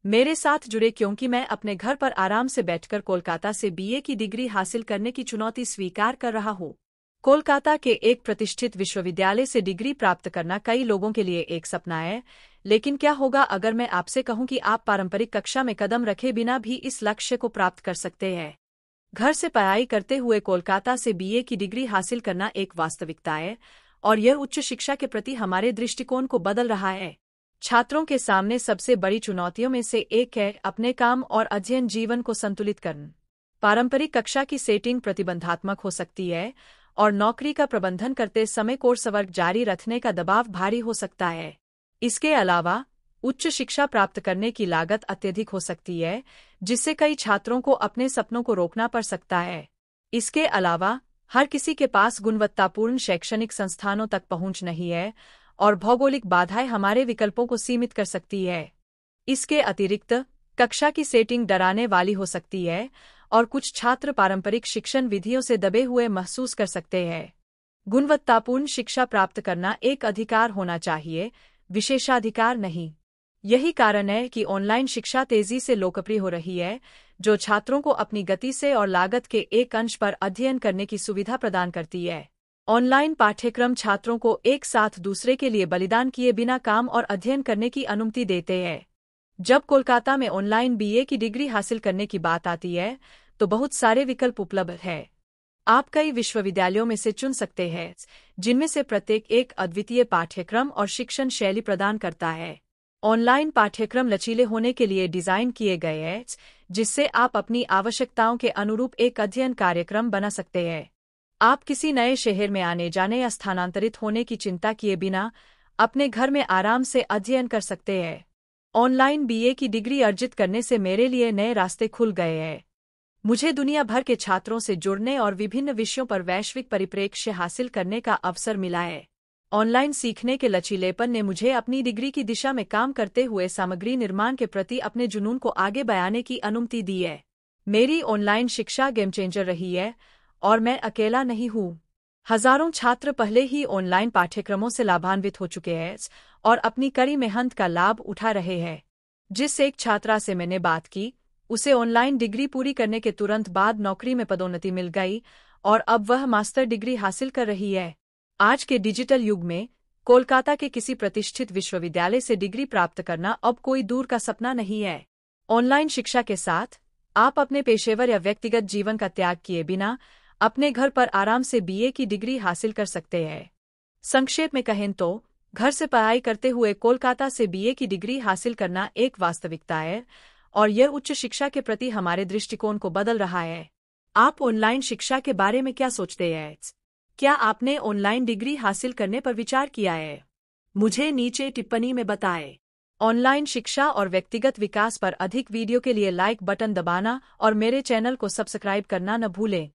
मेरे साथ जुड़े क्योंकि मैं अपने घर पर आराम से बैठकर कोलकाता से बीए की डिग्री हासिल करने की चुनौती स्वीकार कर रहा हूँ। कोलकाता के एक प्रतिष्ठित विश्वविद्यालय से डिग्री प्राप्त करना कई लोगों के लिए एक सपना है, लेकिन क्या होगा अगर मैं आपसे कहूं कि आप पारंपरिक कक्षा में कदम रखे बिना भी इस लक्ष्य को प्राप्त कर सकते हैं। घर से पढ़ाई करते हुए कोलकाता से बीए की डिग्री हासिल करना एक वास्तविकता है, और यह उच्च शिक्षा के प्रति हमारे दृष्टिकोण को बदल रहा है। छात्रों के सामने सबसे बड़ी चुनौतियों में से एक है अपने काम और अध्ययन जीवन को संतुलित करना। पारंपरिक कक्षा की सेटिंग प्रतिबंधात्मक हो सकती है, और नौकरी का प्रबंधन करते समय कोर्स वर्क जारी रखने का दबाव भारी हो सकता है। इसके अलावा उच्च शिक्षा प्राप्त करने की लागत अत्यधिक हो सकती है, जिससे कई छात्रों को अपने सपनों को रोकना पड़ सकता है। इसके अलावा हर किसी के पास गुणवत्तापूर्ण शैक्षणिक संस्थानों तक पहुंच नहीं है, और भौगोलिक बाधाएं हमारे विकल्पों को सीमित कर सकती है। इसके अतिरिक्त कक्षा की सेटिंग डराने वाली हो सकती है, और कुछ छात्र पारंपरिक शिक्षण विधियों से दबे हुए महसूस कर सकते हैं। गुणवत्तापूर्ण शिक्षा प्राप्त करना एक अधिकार होना चाहिए, विशेषाधिकार नहीं। यही कारण है कि ऑनलाइन शिक्षा तेजी से लोकप्रिय हो रही है, जो छात्रों को अपनी गति से और लागत के एक अंश पर अध्ययन करने की सुविधा प्रदान करती है। ऑनलाइन पाठ्यक्रम छात्रों को एक साथ दूसरे के लिए बलिदान किए बिना काम और अध्ययन करने की अनुमति देते हैं। जब कोलकाता में ऑनलाइन बीए की डिग्री हासिल करने की बात आती है, तो बहुत सारे विकल्प उपलब्ध हैं। आप कई विश्वविद्यालयों में से चुन सकते हैं, जिनमें से प्रत्येक एक अद्वितीय पाठ्यक्रम और शिक्षण शैली प्रदान करता है। ऑनलाइन पाठ्यक्रम लचीले होने के लिए डिजाइन किए गए हैं, जिससे आप अपनी आवश्यकताओं के अनुरूप एक अध्ययन कार्यक्रम बना सकते हैं। आप किसी नए शहर में आने जाने या स्थानांतरित होने की चिंता किए बिना अपने घर में आराम से अध्ययन कर सकते हैं। ऑनलाइन बीए की डिग्री अर्जित करने से मेरे लिए नए रास्ते खुल गए हैं। मुझे दुनिया भर के छात्रों से जुड़ने और विभिन्न विषयों पर वैश्विक परिप्रेक्ष्य हासिल करने का अवसर मिला है। ऑनलाइन सीखने के लचीलेपन ने मुझे अपनी डिग्री की दिशा में काम करते हुए सामग्री निर्माण के प्रति अपने जुनून को आगे बढ़ाने की अनुमति दी है। मेरी ऑनलाइन शिक्षा गेम चेंजर रही है, और मैं अकेला नहीं हूँ। हजारों छात्र पहले ही ऑनलाइन पाठ्यक्रमों से लाभान्वित हो चुके हैं और अपनी कड़ी मेहनत का लाभ उठा रहे हैं। जिस एक छात्रा से मैंने बात की, उसे ऑनलाइन डिग्री पूरी करने के तुरंत बाद नौकरी में पदोन्नति मिल गई, और अब वह मास्टर डिग्री हासिल कर रही है। आज के डिजिटल युग में कोलकाता के किसी प्रतिष्ठित विश्वविद्यालय से डिग्री प्राप्त करना अब कोई दूर का सपना नहीं है। ऑनलाइन शिक्षा के साथ आप अपने पेशेवर या व्यक्तिगत जीवन का त्याग किए बिना अपने घर पर आराम से बीए की डिग्री हासिल कर सकते हैं। संक्षेप में कहें तो, घर से पढ़ाई करते हुए कोलकाता से बीए की डिग्री हासिल करना एक वास्तविकता है, और यह उच्च शिक्षा के प्रति हमारे दृष्टिकोण को बदल रहा है। आप ऑनलाइन शिक्षा के बारे में क्या सोचते हैं? क्या आपने ऑनलाइन डिग्री हासिल करने पर विचार किया है? मुझे नीचे टिप्पणी में बताएं। ऑनलाइन शिक्षा और व्यक्तिगत विकास पर अधिक वीडियो के लिए लाइक बटन दबाना और मेरे चैनल को सब्सक्राइब करना न भूलें।